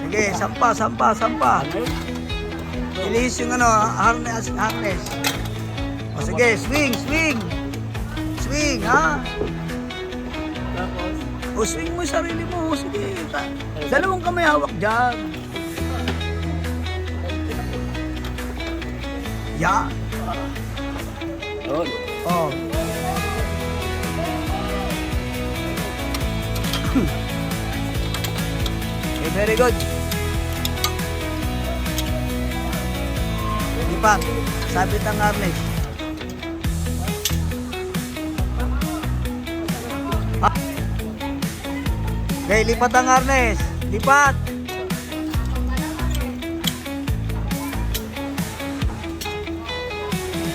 Sige, sampa. Ilis yung ano, harness. O sige, swing, ha? O swing mo yung sarili mo, sige. Dalawang kamay hawak dyan. Yan. Oh. Okay, very good. Lipat. Sabit ang harness. Okay, lipat ang harness. Lipat.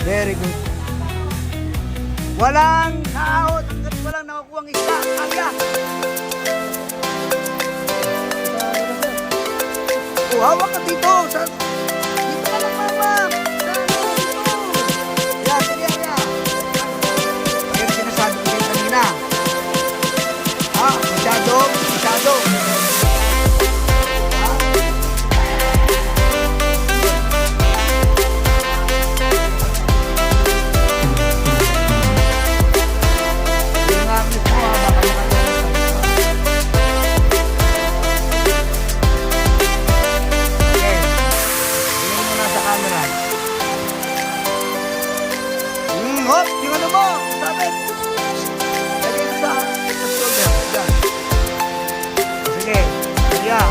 Very good. Walang naahot hanggat walang nakukuha ang isda. Agya. Hawak ka dito. Dito ka lang, mama. Dito. Yan. Kaya sinasabi ko kayo kanina. Masyado. Hop, yung ano mo, sabit. Lagay mo sa shoulder. Diyan. Sige, yeah.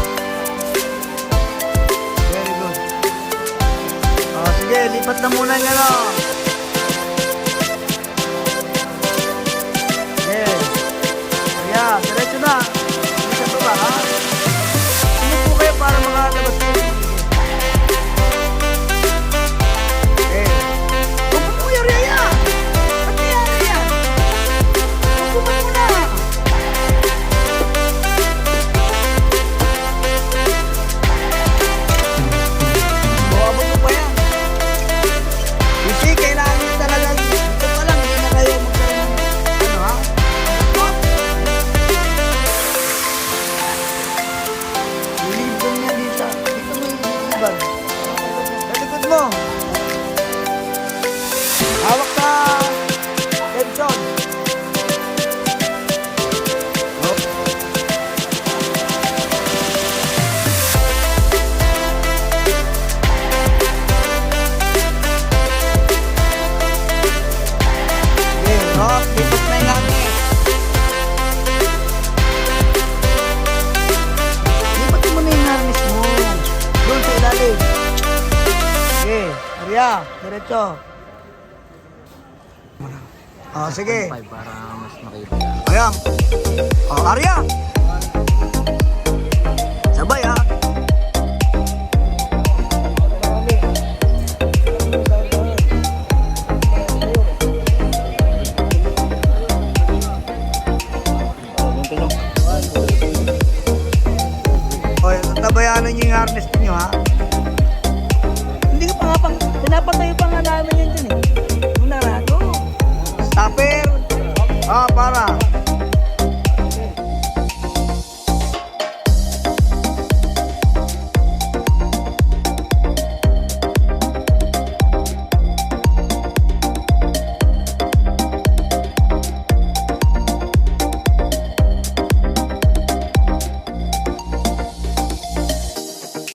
Very good. Sige, lipat na muna yung ano. Sige. Yeah, diretso na. Diretso pa ba, ha? Sumupo kayo para makalabas kayo. Talikod mo. Hawak ka. Edson. Hop, lipat na yung langit. Lipat mo na yung harness mo. Doon sa ilalim. Sige, Arya, diretso. Sige. Para mas makita. Ayan. Arya. Sabay, ha. Tabayanan nyo yung harness nyo, ha? Hindi ka pa nga pang, pinapatayo pa nga namin yan dyan, eh. Yung narado. Stopper. Para.